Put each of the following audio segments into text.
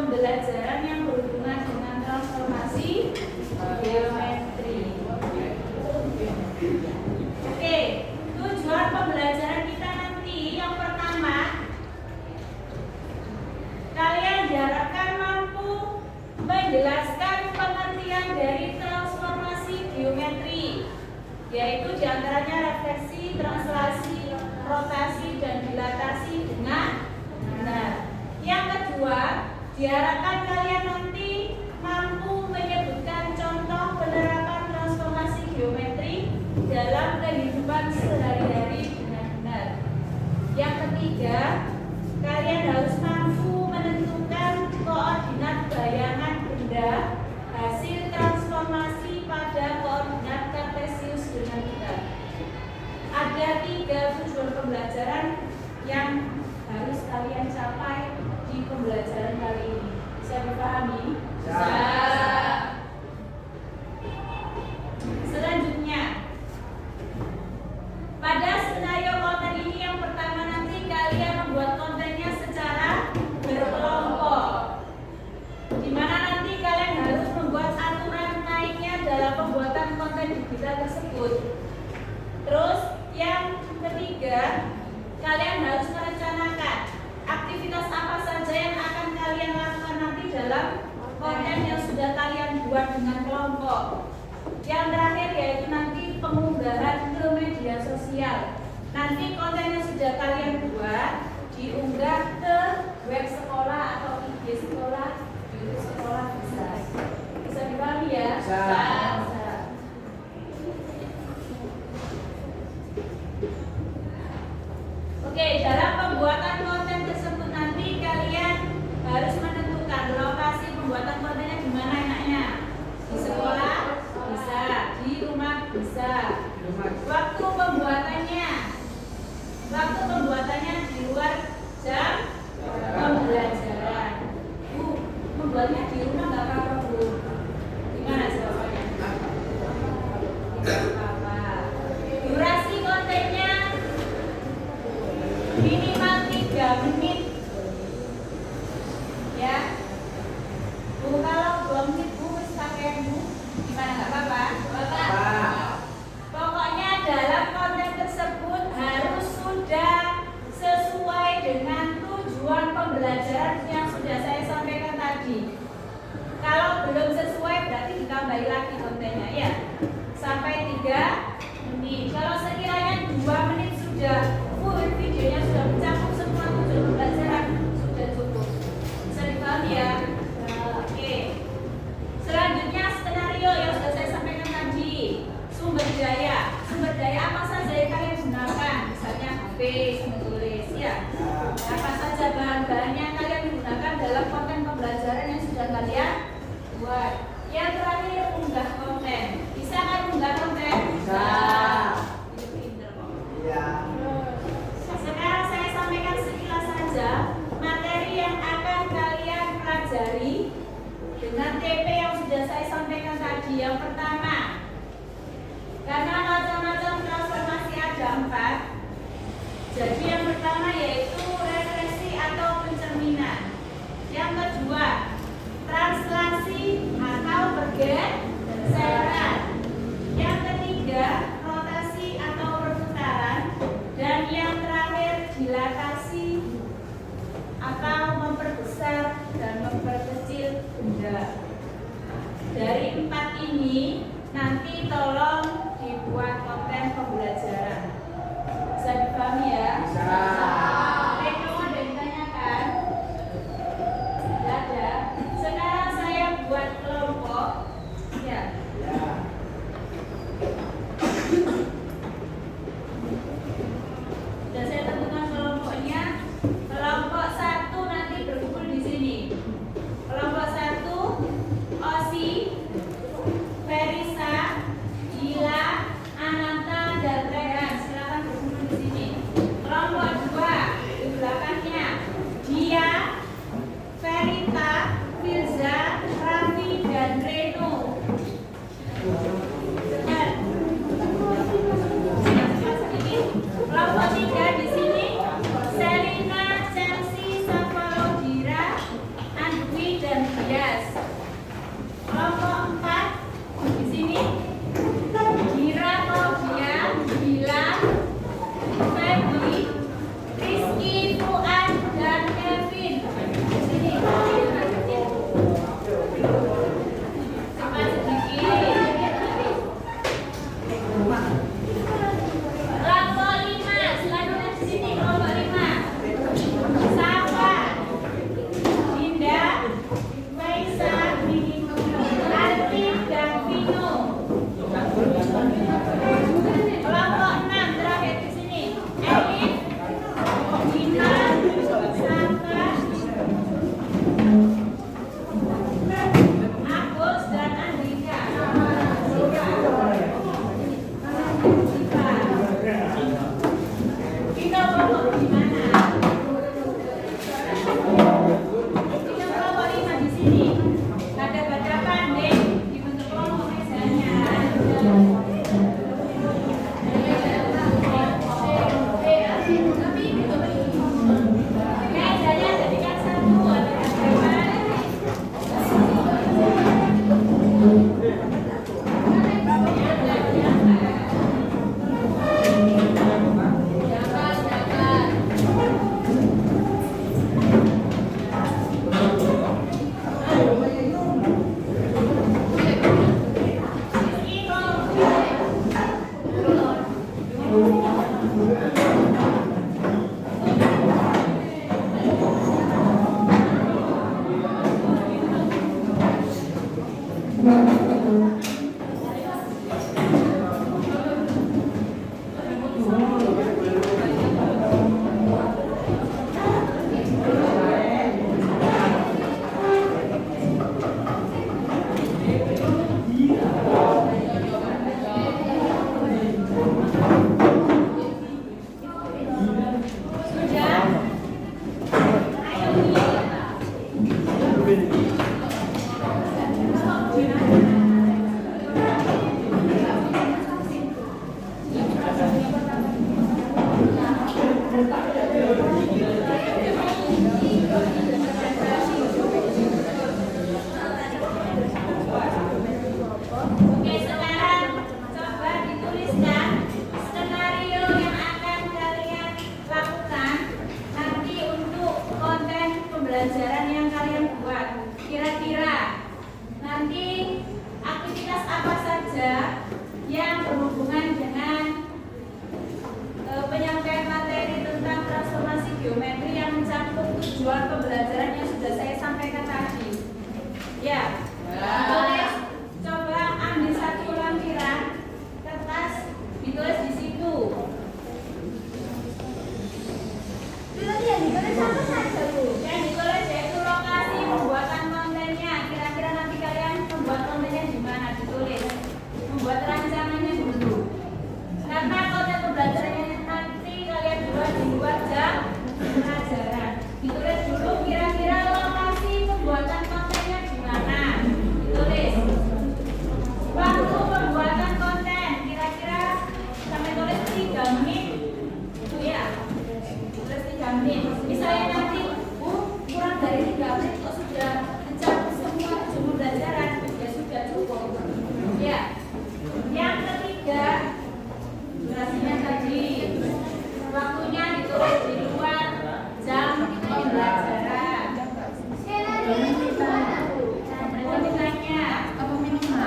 pembelajaran yang berhubungan dengan transformasi geometri. Oke, tujuan pembelajaran kita nanti yang pertama, kalian diharapkan mampu menjelaskan pengertian dari transformasi geometri, yaitu diantaranya refleksi, translasi, rotasi, dan dilatasi dengan benar. Yang kedua, diharapkan kalian nanti mampu menyebutkan contoh penerapan transformasi geometri dalam kehidupan sehari-hari dengan benar. Yang ketiga, kalian harus mampu menentukan koordinat bayangan benda hasil transformasi pada koordinat kartesius dengan benar. Ada 3 tujuan pembelajaran yang harus kalian capai di pembelajaran kali ini. Bisa dipahami? Bisa. Selanjutnya, pada skenario konten ini yang pertama nanti kalian membuat kontennya secara berkelompok, di mana nanti kalian harus membuat aturan naiknya dalam pembuatan konten digital tersebut. Terus yang ketiga, kalian harus merencanakan aktivitas apa saja yang akan kalian lakukan nanti dalam konten yang sudah kalian buat dengan kelompok. Yang terakhir yaitu nanti pengunggahan ke media sosial. Nanti konten yang sudah kalian buat diunggah ke web sekolah atau IG sekolah, YouTube sekolah bisa. Bisa dipahami ya? Bisa. Oke, dalam pembuatan konten tersebut nanti kalian harus menentukan lokasi pembuatan kontennya di mana enaknya. Di sekolah bisa, di rumah bisa. Waktu pembuatannya di luar jam pembelajaran. Membuatnya di rumah nggak apa-apa, Bu. Gimana jawabannya? Tidak apa-apa. Durasi kontennya minimal 3 menit ya. Bu, kalau 2 menit Bu wis pakai Bu, gimana, nggak apa-apa? Pokoknya dalam konten tersebut harus sudah sesuai dengan tujuan pembelajaran yang sudah saya sampaikan tadi. Kalau belum sesuai berarti ditambahi lagi kontennya ya, sampai 3 menit. Kalau sekiranya 2 menit sudah full, videonya sudah mencakup semua tujuan pembelajaran, sudah cukup. Bisa dipahami ya? Oke. Selanjutnya skenario yang sudah saya sampaikan tadi. Sumber daya apa saja yang kalian gunakan? Misalnya HP, menulis ya. Apa saja bahan-bahannya yang kalian gunakan dalam konten pembelajaran yang sudah kalian buat. Yang terakhir, unggah konten. Bisa kan unggah konten? Bisa. Sekarang saya sampaikan sekilas saja materi yang akan kalian pelajari dengan TP yang sudah saya sampaikan tadi. Yang pertama, karena macam-macam transformasi ada 4, jadi yang pertama yaitu refleksi atau pencerminan. Yang kedua, translasi atau pergeseran. Yang ketiga, rotasi atau perputaran. Dan yang terakhir, dilatasi atau memperbesar dan memperkecil benda. Dari 4 ini nanti tolong dibuat konten pembelajaran. Bisa dipahami ya? Bisa. Ada yang ditanyakan? Tidak ada. sini. Ada baca pandai dibentuk kelompok mejanya. Mejanya jadikan satu. Oke, sekarang coba dituliskan skenario yang akan kalian lakukan nanti untuk konten pembelajaran yang kalian buat. Kira-kira nanti aktivitas apa saja yang berhubungan dengan penyampaian materi tentang transformasi geometri yang mencakup tujuan pembelajaran yang sudah saya sampaikan tadi. Ya, tulis. Coba ambil satu lampiran kertas, ditulis di situ. Yang ditulis apa saja, Bu? Yang ditulis yaitu lokasi pembuatan kontennya. Kira-kira nanti kalian membuat kontennya di mana? Ditulis. Membuat rancangannya dulu. Karena konten pembelajarannya nanti kalian buat di luar jam pelajaran. Ditulis dulu kira-kira lokasi pembuatan kontennya di mana. Ditulis. Waktu pembuatan konten kira-kira sampai tulis 3 menit itu ya, tulis 3 menit. Misalnya nanti kurang dari 3 menit kok sudah mencakup semua jumlah pelajaran, ya sudah cukup ya. Yang ketiga, durasinya tadi waktunya ditulis di luar jam pembelajaran.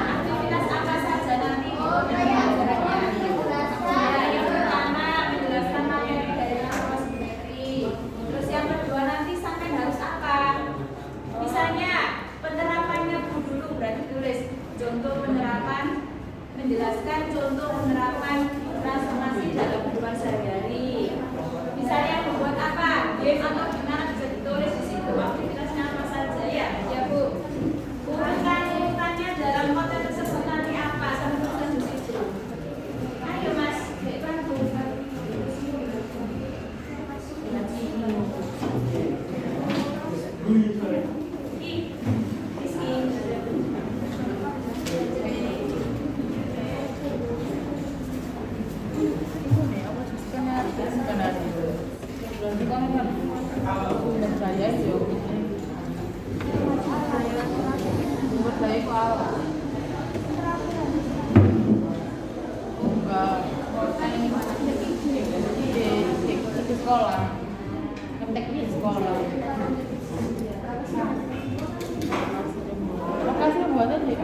Aktivitas apa saja nanti pembelajarannya? Yang pertama menjelaskan materi dari transformasi. Terus yang kedua nanti sampai harus apa? Misalnya penerapannya dulu berarti tulis contoh penerapan, menjelaskan contoh penerapan transformasi dalam kehidupan sehari-hari. Misalnya membuat apa? Game atau gimana bisa ditulis di situ. Aktivitasnya apa saja ya? Ya, Bu. Urutannya dalam konten tersebut nanti apa? Sampai tulis di situ. Ayo Mas, bantu. Sekolah, ngeteknya di sekolah. Lokasi pembuatan di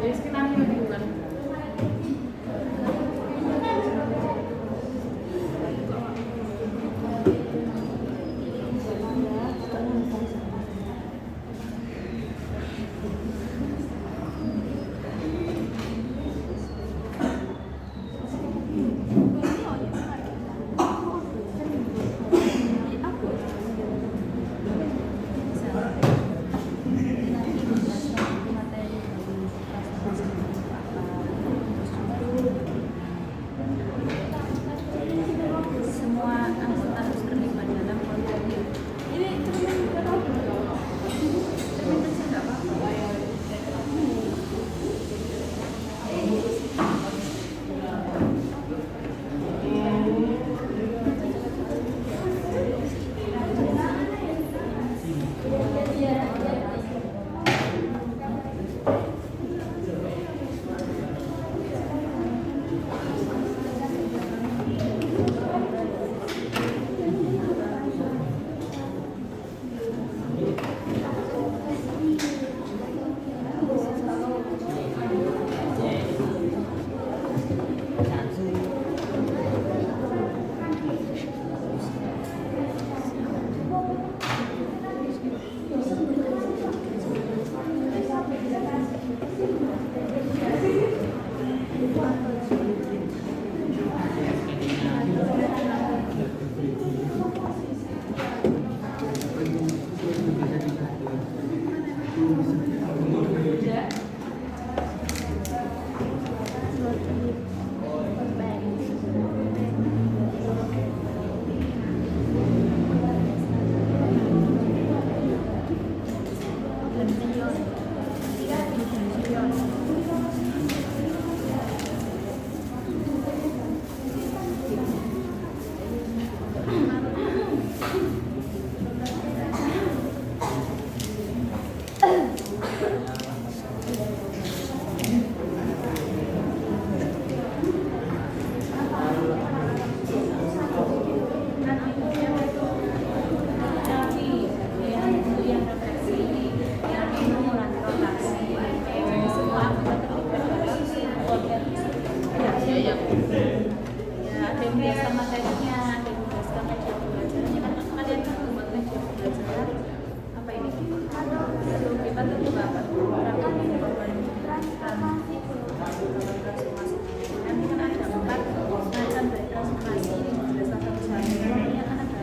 Jadi Ya, ada yang menjelaskan materinya, ada yang menjelaskan media pembelajarannya. Kan kalian kan membuat media pembelajaran apa ini? Lalu kita tentu akan menggunakan transformasi. Nanti kan ada 4 macam dari transformasi ini berdasarkan misalnya kan ada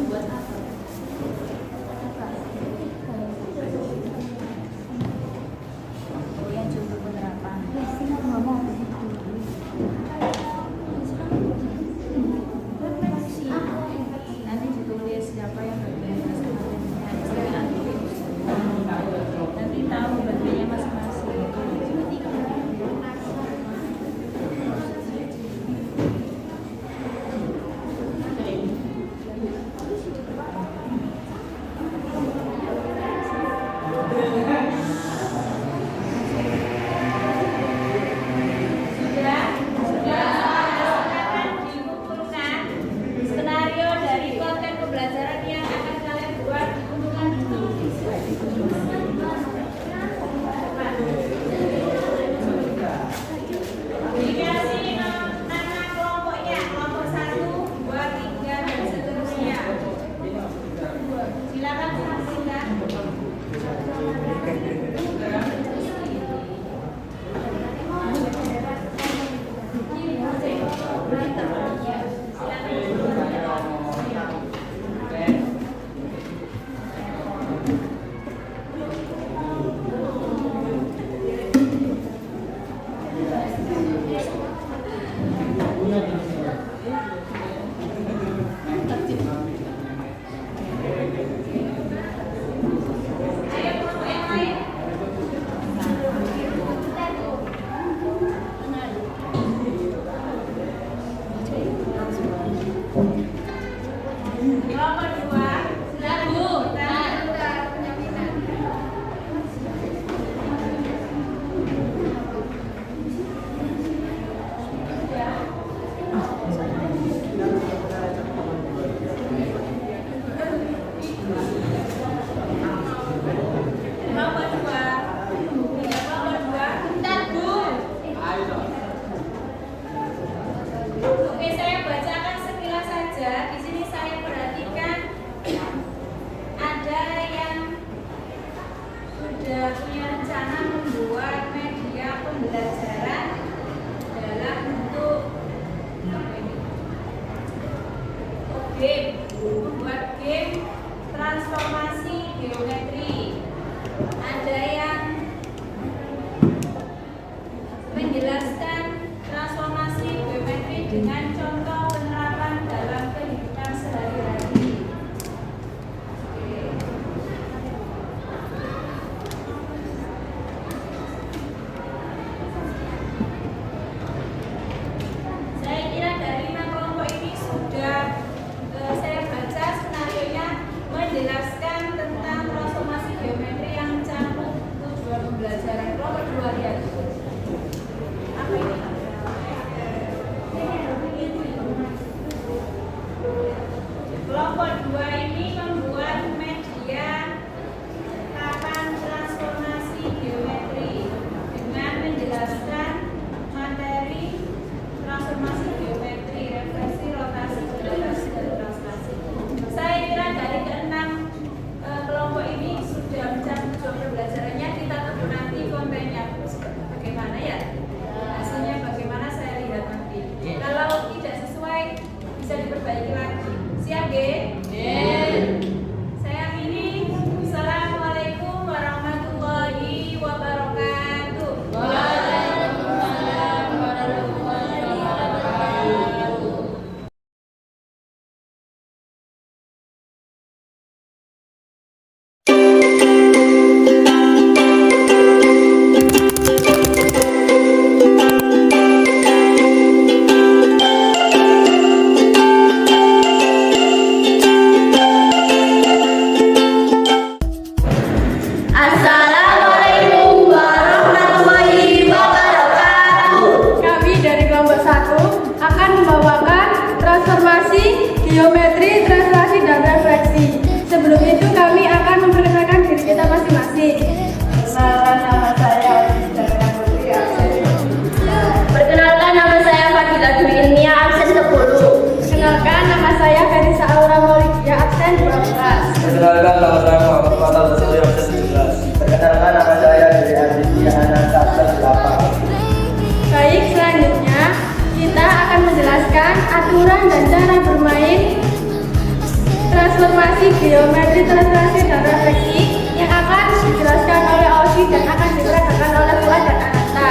buat apa? geometri transformasi dan refleksi yang akan dijelaskan oleh Audi dan akan diperagakan oleh Fuad dan Ananta.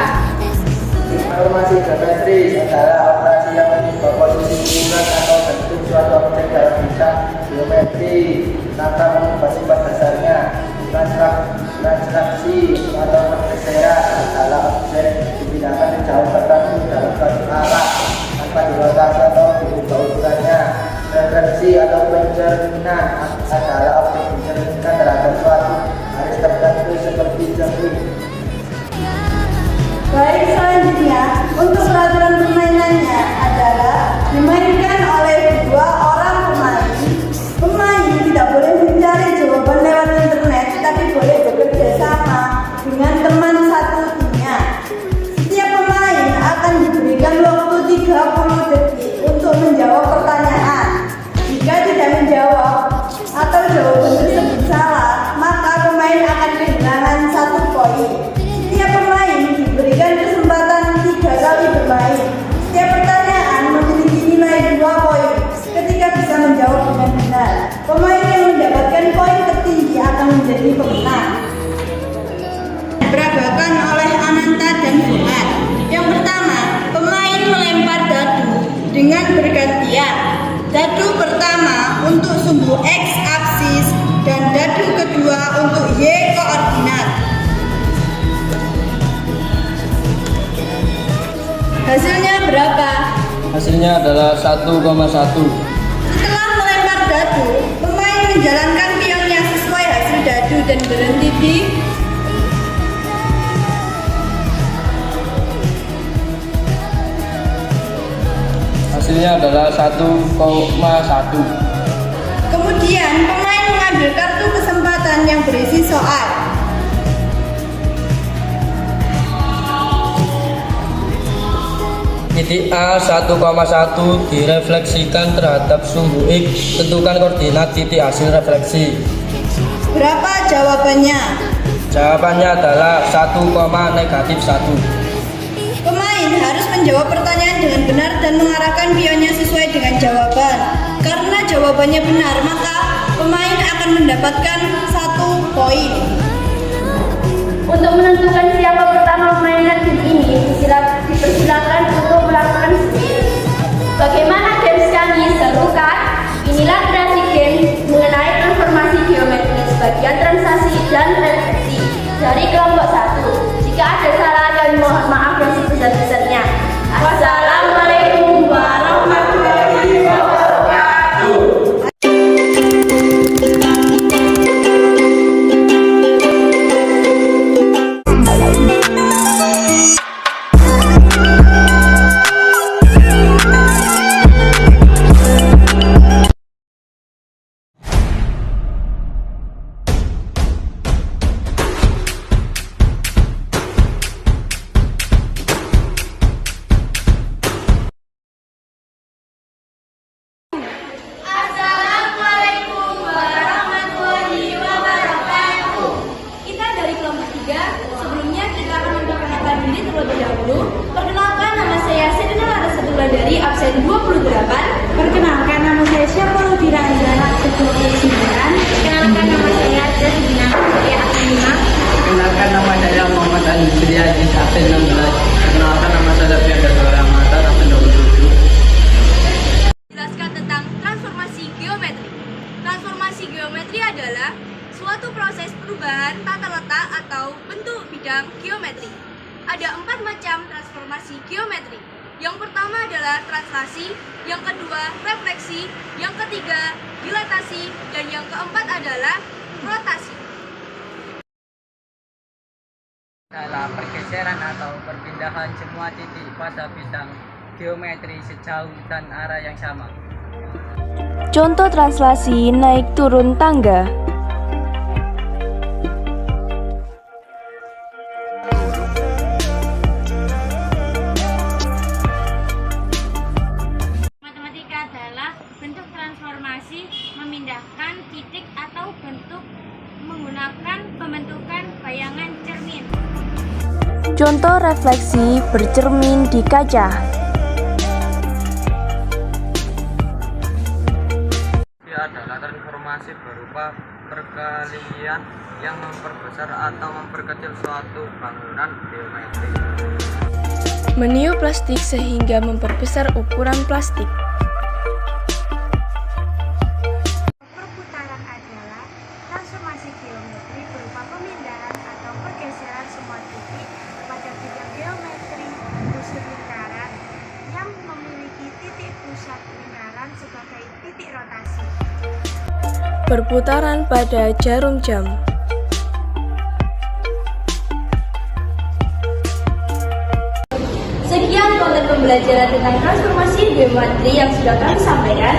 Transformasi geometri adalah operasi yang mengubah posisi lingkungan atau bentuk suatu objek dalam bidang geometri tanpa mengubah sifat dasarnya. Transaksi atau pergeseran adalah objek dipindahkan ke jauh tertentu dalam suatu arah tanpa dirotasi atau diubah ukurannya. Refleksi atau pencerminan adalah objek mencerminkan terhadap suatu garis tertentu seperti cermin. Baik, selanjutnya untuk peraturan permainannya adalah dimainkan oleh dua orang pemain. Pemain tidak boleh mencari jawaban lewat internet, tapi boleh bekerja sama dengan teman satu timnya. Setiap pemain akan diberikan waktu 30 detik untuk menjawab pertanyaan. Jika tidak menjawab atau jawaban tersebut salah, maka pemain akan kehilangan 1 poin. Setiap pemain diberikan kesempatan 3 kali bermain. Setiap pertanyaan memiliki nilai 2 poin. Ketika bisa menjawab dengan benar, pemain yang mendapatkan poin tertinggi akan menjadi pemenang. Diperagakan oleh Ananta dan Fuad. Yang pertama, pemain melempar dadu dengan bergantian. Dadu pertama untuk sumbu X aksis dan dadu kedua untuk Y koordinat. Hasilnya berapa? Hasilnya adalah 1,1. Setelah melempar dadu, pemain menjalankan pionnya sesuai hasil dadu dan berhenti di Hasilnya adalah 1,1. Kemudian pemain mengambil kartu kesempatan yang berisi soal. Titik A 1,1 direfleksikan terhadap sumbu X. Tentukan koordinat titik hasil refleksi. Berapa jawabannya? Jawabannya adalah 1,-1. Pemain harus menjawab pertanyaan dengan benar dan mengarahkan pionnya sesuai dengan jawaban. Karena jawabannya benar, maka pemain akan mendapatkan 1 poin. Untuk menentukan siapa pertama memainkan game ini, dipersilakan untuk melakukan skill. Bagaimana games kami? Seru kan? Inilah kreasi game mengenai transformasi geometri sebagian transaksi dan refleksi dari kelompok 1. Jika ada salah, kami mohon maaf yang sebesar-besarnya. Wassalamualaikum warahmatullahi wabarakatuh. Dari absen 28. Perkenalkan, nama saya Syaful Firanda, absen 29. Perkenalkan, nama saya Jasmina Putri absen 5. Perkenalkan, nama saya Muhammad Ali Suryadi absen 16. Perkenalkan, nama saya Fianda Seorang Mata absen 27. Jelaskan tentang transformasi geometri. Transformasi geometri adalah suatu proses perubahan tata letak atau bentuk bidang geometri. Ada 4 macam transformasi geometri. Yang pertama adalah translasi, yang kedua refleksi, yang ketiga dilatasi, dan yang keempat adalah rotasi. Adalah pergeseran atau perpindahan semua titik pada bidang geometri sejauh dan arah yang sama. Contoh translasi naik turun tangga. Memindahkan titik atau bentuk menggunakan pembentukan bayangan cermin. Contoh refleksi bercermin di kaca. Ini adalah transformasi berupa berupa perkalian yang memperbesar atau memperkecil suatu bangunan geometrik. Meniup plastik sehingga memperbesar ukuran plastik. Perputaran adalah transformasi geometri berupa pemindahan atau pergeseran semua titik pada bidang geometri busur lingkaran yang memiliki titik pusat lingkaran sebagai titik rotasi. Perputaran pada jarum jam. Sekian konten pembelajaran tentang transformasi geometri yang sudah kami sampaikan.